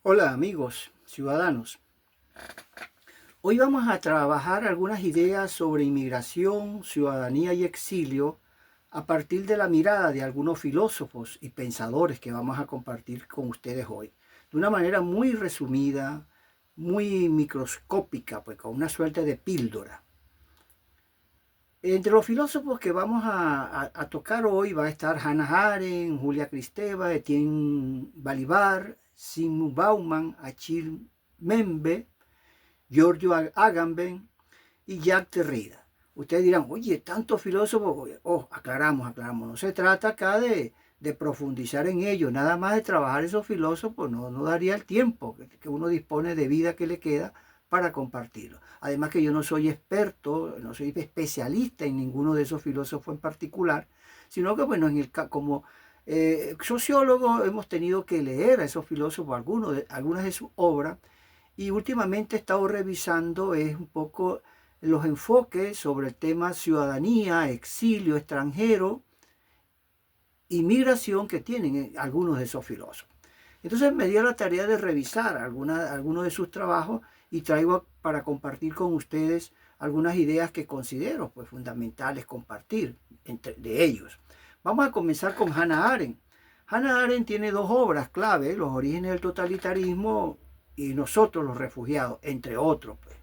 Hola amigos, ciudadanos. Hoy vamos a trabajar algunas ideas sobre inmigración, ciudadanía y exilio a partir de la mirada de algunos filósofos y pensadores que vamos a compartir con ustedes hoy. De una manera muy resumida, muy microscópica, pues con una suerte de píldora. Entre los filósofos que vamos a tocar hoy va a estar Hannah Arendt, Julia Kristeva, Etienne Balibar, Zygmunt Bauman, Achille Mbembe, Giorgio Agamben y Jacques Derrida. Ustedes dirán, oye, tantos filósofos. Aclaramos. No se trata acá de profundizar en ellos, nada más de trabajar esos filósofos, no daría el tiempo que uno dispone de vida que le queda para compartirlo. Además que yo no soy experto, no soy especialista en ninguno de esos filósofos en particular, sino que bueno, como sociólogo hemos tenido que leer a esos filósofos algunas de sus obras y últimamente he estado revisando un poco los enfoques sobre el tema ciudadanía, exilio, extranjero y migración que tienen algunos de esos filósofos. Entonces me dio la tarea de revisar algunos de sus trabajos y traigo para compartir con ustedes algunas ideas que considero pues, fundamentales compartir de ellos. Vamos a comenzar con Hannah Arendt. Hannah Arendt tiene dos obras clave, Los orígenes del totalitarismo y Nosotros los refugiados, entre otros. Pues.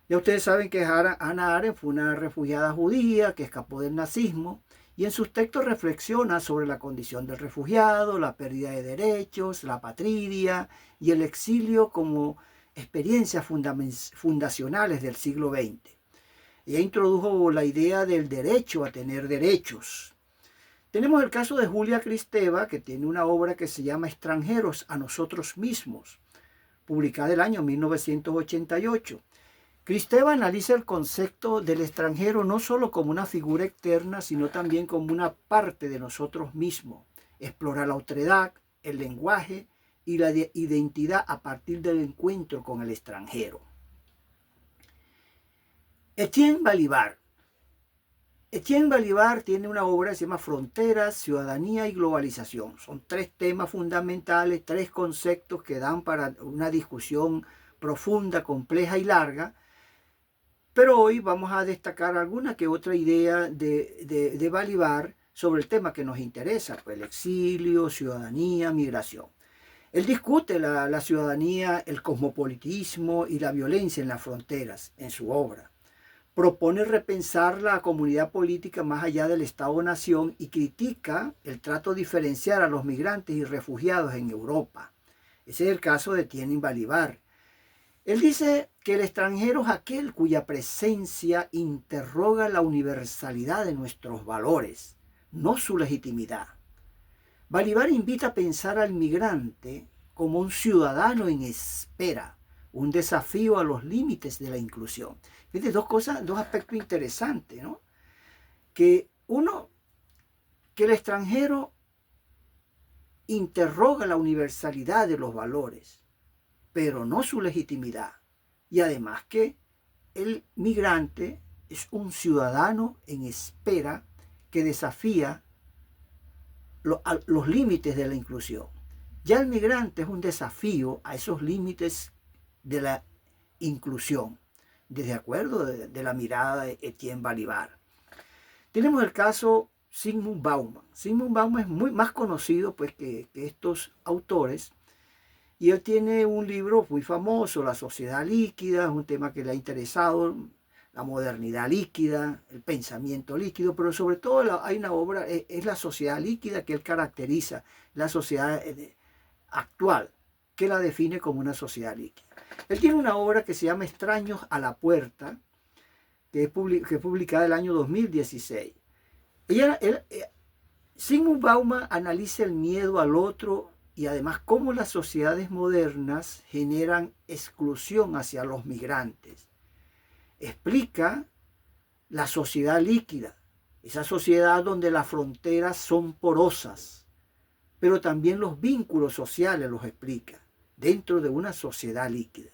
Ya ustedes saben que Hannah Arendt fue una refugiada judía que escapó del nazismo y en sus textos reflexiona sobre la condición del refugiado, la pérdida de derechos, la patria y el exilio como experiencias fundacionales del siglo XX. Ella introdujo la idea del derecho a tener derechos. Tenemos el caso de Julia Kristeva, que tiene una obra que se llama Extranjeros a nosotros mismos, publicada el año 1988. Kristeva analiza el concepto del extranjero no solo como una figura externa, sino también como una parte de nosotros mismos. Explora la otredad, el lenguaje y la identidad a partir del encuentro con el extranjero. Etienne Balibar. Etienne Balibar tiene una obra que se llama Fronteras, Ciudadanía y Globalización. Son tres temas fundamentales, tres conceptos que dan para una discusión profunda, compleja y larga. Pero hoy vamos a destacar alguna que otra idea de Balibar sobre el tema que nos interesa, pues el exilio, ciudadanía, migración. Él discute la ciudadanía, el cosmopolitismo y la violencia en las fronteras en su obra. Propone repensar la comunidad política más allá del Estado-nación y critica el trato diferencial a los migrantes y refugiados en Europa. Ese es el caso de Etienne Balibar. Él dice que el extranjero es aquel cuya presencia interroga la universalidad de nuestros valores, no su legitimidad. Balibar invita a pensar al migrante como un ciudadano en espera, un desafío a los límites de la inclusión. Fíjate, dos aspectos interesantes, ¿no? Que uno, que el extranjero interroga la universalidad de los valores, pero no su legitimidad. Y además que el migrante es un ciudadano en espera que desafía los límites de la inclusión. Ya el migrante es un desafío a esos límites de la inclusión, desde acuerdo de la mirada de Etienne Balibar. Tenemos el caso Zygmunt Bauman. Zygmunt Bauman es muy más conocido pues, que estos autores. Y él tiene un libro muy famoso, La sociedad líquida, es un tema que le ha interesado, la modernidad líquida, el pensamiento líquido, pero sobre todo hay una obra, es la sociedad líquida que él caracteriza, la sociedad actual, que la define como una sociedad líquida. Él tiene una obra que se llama Extraños a la puerta, que es publicada el año 2016. Zygmunt Bauman analiza el miedo al otro y además cómo las sociedades modernas generan exclusión hacia los migrantes. Explica la sociedad líquida, esa sociedad donde las fronteras son porosas, pero también los vínculos sociales los explica dentro de una sociedad líquida.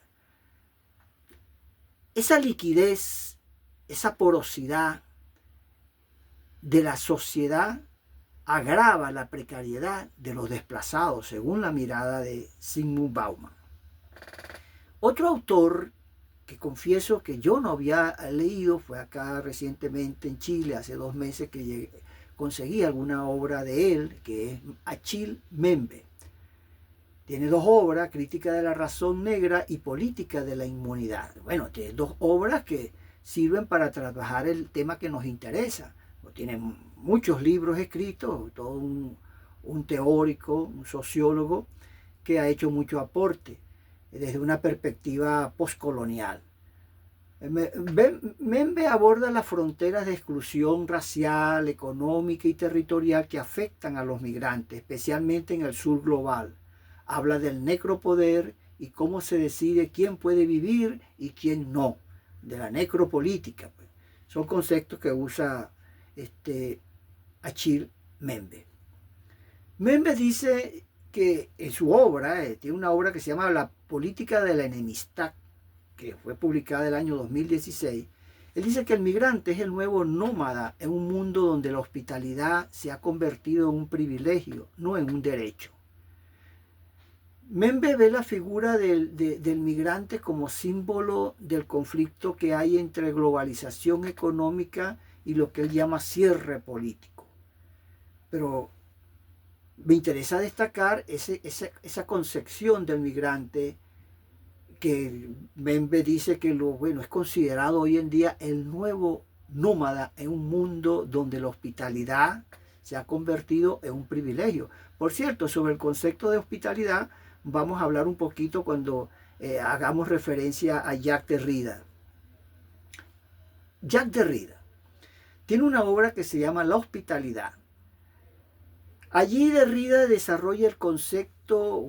Esa liquidez, esa porosidad de la sociedad agrava la precariedad de los desplazados, según la mirada de Zygmunt Bauman. Otro autor que confieso que yo no había leído, fue acá recientemente en Chile, hace 2 meses que conseguí alguna obra de él, que es Achille Mbembe. Tiene 2 obras, Crítica de la razón negra y Política de la inmunidad. Bueno, tiene 2 obras que sirven para trabajar el tema que nos interesa. Tiene muchos libros escritos, todo un teórico, un sociólogo que ha hecho mucho aporte desde una perspectiva postcolonial. Mbembe aborda las fronteras de exclusión racial, económica y territorial que afectan a los migrantes, especialmente en el sur global. Habla del necropoder y cómo se decide quién puede vivir y quién no, de la necropolítica. Pues. Son conceptos que usa Achille Mbembe. Mbembe dice que en su obra, tiene una obra que se llama La política de la enemistad, que fue publicada el año 2016, él dice que el migrante es el nuevo nómada en un mundo donde la hospitalidad se ha convertido en un privilegio, no en un derecho. Mbembe ve la figura del migrante como símbolo del conflicto que hay entre globalización económica y lo que él llama cierre político. Pero me interesa destacar esa concepción del migrante que Mbembe dice que es considerado hoy en día el nuevo nómada en un mundo donde la hospitalidad se ha convertido en un privilegio. Por cierto, sobre el concepto de hospitalidad vamos a hablar un poquito cuando hagamos referencia a Jacques Derrida. Jacques Derrida tiene una obra que se llama La hospitalidad. Allí Derrida desarrolla un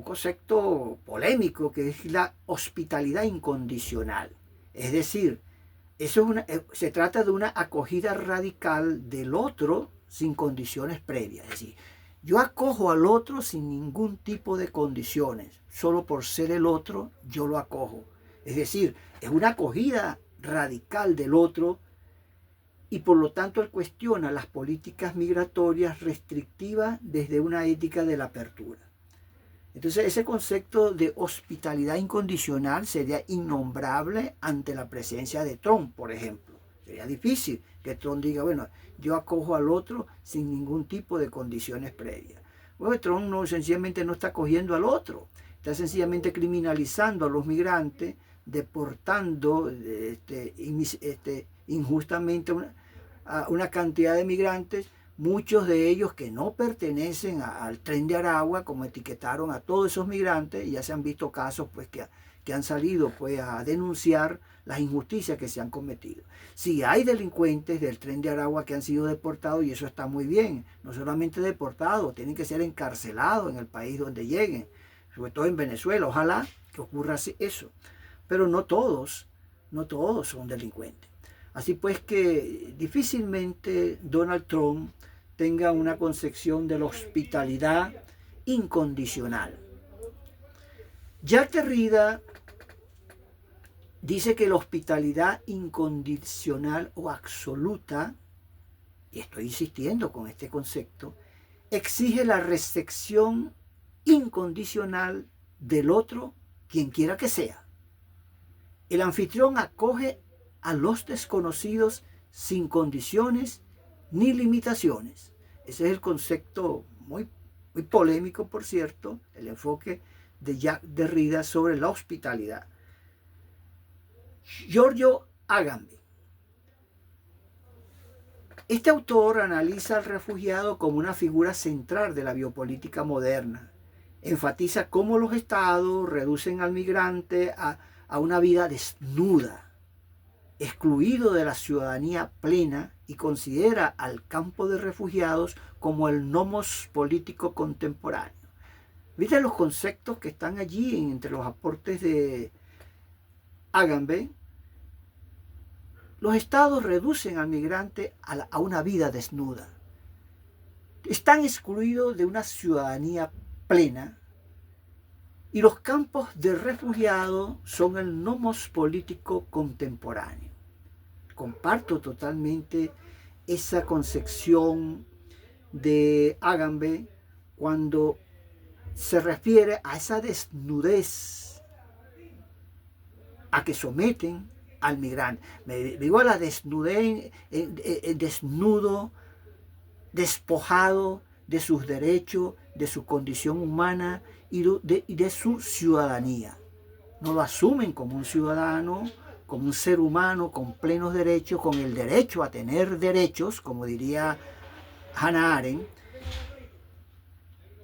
concepto polémico que es la hospitalidad incondicional. Es decir, se trata de una acogida radical del otro sin condiciones previas. Es decir, yo acojo al otro sin ningún tipo de condiciones. Solo por ser el otro, yo lo acojo. Es decir, es una acogida radical del otro y por lo tanto él cuestiona las políticas migratorias restrictivas desde una ética de la apertura. Entonces ese concepto de hospitalidad incondicional sería innombrable ante la presencia de Trump, por ejemplo. Sería difícil que Trump diga, bueno, yo acojo al otro sin ningún tipo de condiciones previas. Bueno, Trump sencillamente no está acogiendo al otro, está sencillamente criminalizando a los migrantes, deportando injustamente a una cantidad de migrantes, muchos de ellos que no pertenecen al Tren de Aragua, como etiquetaron a todos esos migrantes, y ya se han visto casos pues, que han salido pues, a denunciar las injusticias que se han cometido. Sí, hay delincuentes del Tren de Aragua que han sido deportados y eso está muy bien, no solamente deportados, tienen que ser encarcelados en el país donde lleguen, sobre todo en Venezuela, ojalá que ocurra eso, pero no todos son delincuentes. Así pues que difícilmente Donald Trump tenga una concepción de la hospitalidad incondicional. Jacques Derrida dice que la hospitalidad incondicional o absoluta, y estoy insistiendo con este concepto, exige la recepción incondicional del otro, quien quiera que sea. El anfitrión acoge a los desconocidos sin condiciones ni limitaciones. Ese es el concepto muy polémico, por cierto, el enfoque de Jacques Derrida sobre la hospitalidad. Giorgio Agamben. Este autor analiza al refugiado como una figura central de la biopolítica moderna. Enfatiza cómo los estados reducen al migrante a una vida desnuda, excluido de la ciudadanía plena, y considera al campo de refugiados como el nomos político contemporáneo. ¿Viste los conceptos que están allí entre los aportes de Agamben? Los estados reducen al migrante a una vida desnuda. Están excluidos de una ciudadanía plena y los campos de refugiados son el nomos político contemporáneo. Comparto totalmente esa concepción de Agamben cuando se refiere a esa desnudez a que someten al migrante. Me digo a la desnudez, desnudo, despojado de sus derechos, de su condición humana y de su ciudadanía. No lo asumen como un ciudadano, como un ser humano con plenos derechos, con el derecho a tener derechos, como diría Hannah Arendt,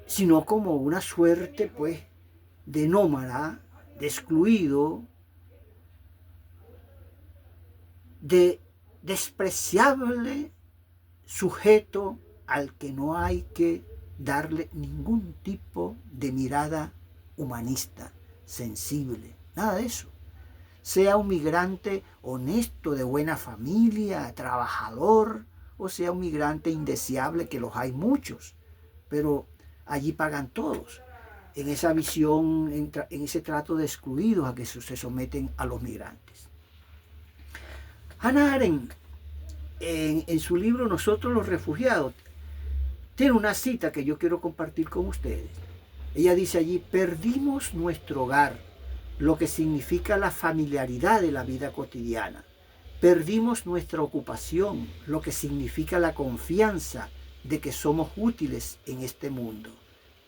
sino como una suerte, pues, de nómada, de excluido, de despreciable sujeto al que no hay que darle ningún tipo de mirada humanista, sensible, nada de eso. Sea un migrante honesto, de buena familia, trabajador, o sea un migrante indeseable, que los hay muchos, pero allí pagan todos, en esa visión, en ese trato de excluidos a que se someten a los migrantes. Hannah Arendt, en su libro Nosotros los refugiados, tiene una cita que yo quiero compartir con ustedes. Ella dice allí: perdimos nuestro hogar, lo que significa la familiaridad de la vida cotidiana. Perdimos nuestra ocupación, lo que significa la confianza de que somos útiles en este mundo.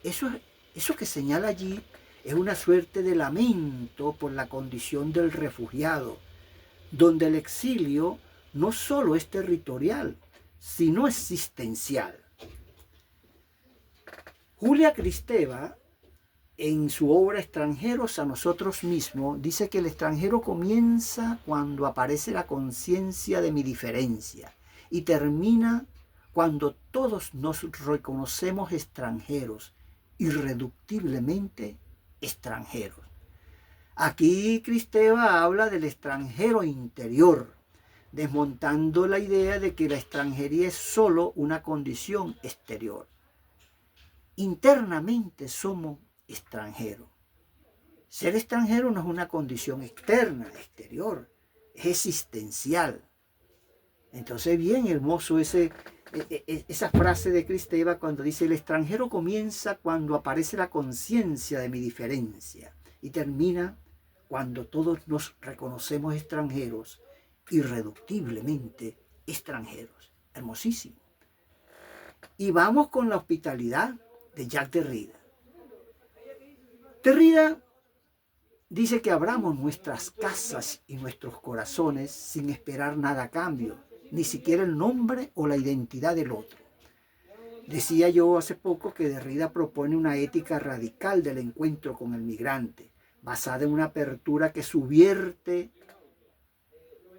Eso que señala allí es una suerte de lamento por la condición del refugiado, donde el exilio no solo es territorial, sino existencial. Julia Kristeva, en su obra Extranjeros a nosotros mismos, dice que el extranjero comienza cuando aparece la conciencia de mi diferencia y termina cuando todos nos reconocemos extranjeros, irreductiblemente extranjeros. Aquí Kristeva habla del extranjero interior, desmontando la idea de que la extranjería es solo una condición exterior. Internamente somos extranjeros. Ser extranjero no es una condición externa, exterior, es existencial. Entonces, bien hermoso esa frase de Kristeva cuando dice: el extranjero comienza cuando aparece la conciencia de mi diferencia y termina cuando todos nos reconocemos extranjeros, irreductiblemente extranjeros. Hermosísimo. Y vamos con la hospitalidad de Jacques Derrida. Derrida dice que abramos nuestras casas y nuestros corazones sin esperar nada a cambio, ni siquiera el nombre o la identidad del otro. Decía yo hace poco que Derrida propone una ética radical del encuentro con el migrante, basada en una apertura que subvierte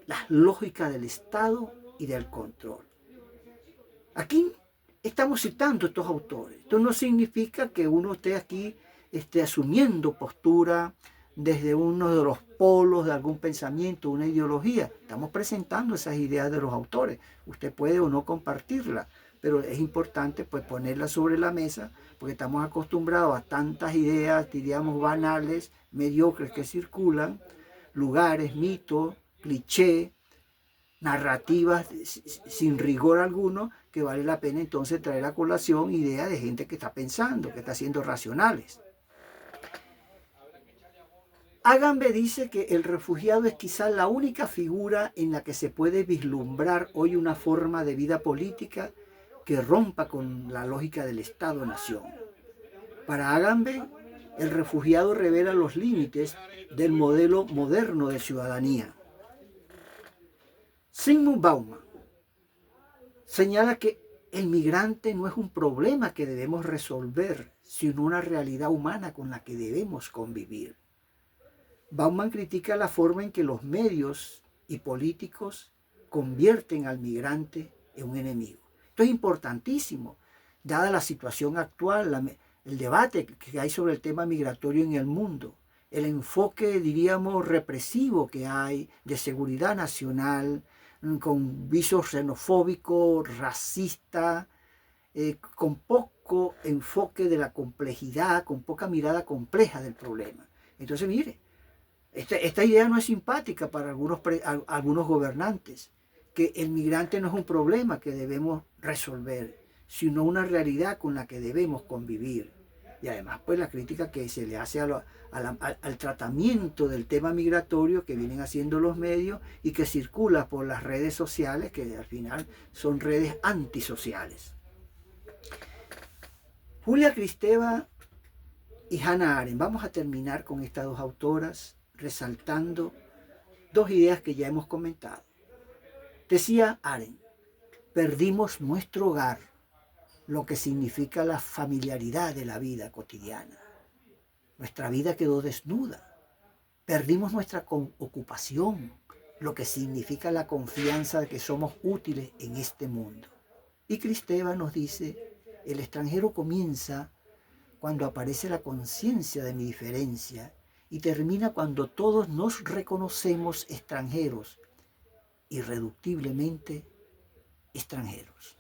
las lógicas del Estado y del control. Aquí estamos citando a estos autores. Esto no significa que uno esté aquí asumiendo postura desde uno de los polos de algún pensamiento, una ideología. Estamos presentando esas ideas de los autores. Usted puede o no compartirlas, pero es importante pues ponerlas sobre la mesa, porque estamos acostumbrados a tantas ideas, diríamos, banales, mediocres que circulan, lugares, mitos, clichés, narrativas sin rigor alguno, que vale la pena entonces traer a colación ideas de gente que está pensando, que está siendo racionales. Agamben dice que el refugiado es quizás la única figura en la que se puede vislumbrar hoy una forma de vida política que rompa con la lógica del Estado-nación. Para Agamben, el refugiado revela los límites del modelo moderno de ciudadanía. Zygmunt Bauman señala que el migrante no es un problema que debemos resolver, sino una realidad humana con la que debemos convivir. Bauman critica la forma en que los medios y políticos convierten al migrante en un enemigo. Esto es importantísimo, dada la situación actual, el debate que hay sobre el tema migratorio en el mundo, el enfoque, diríamos, represivo que hay de seguridad nacional, con visos xenofóbicos, racistas, con poco enfoque de la complejidad, con poca mirada compleja del problema. Entonces, mire, esta idea no es simpática para algunos gobernantes, que el migrante no es un problema que debemos resolver, sino una realidad con la que debemos convivir. Y además, pues la crítica que se le hace al tratamiento del tema migratorio que vienen haciendo los medios y que circula por las redes sociales, que al final son redes antisociales. Julia Kristeva y Hannah Arendt. Vamos a terminar con estas dos autoras resaltando dos ideas que ya hemos comentado. Decía Arendt, perdimos nuestro hogar, lo que significa la familiaridad de la vida cotidiana. Nuestra vida quedó desnuda. Perdimos nuestra ocupación, lo que significa la confianza de que somos útiles en este mundo. Y Kristeva nos dice, el extranjero comienza cuando aparece la conciencia de mi diferencia y termina cuando todos nos reconocemos extranjeros, irreductiblemente extranjeros.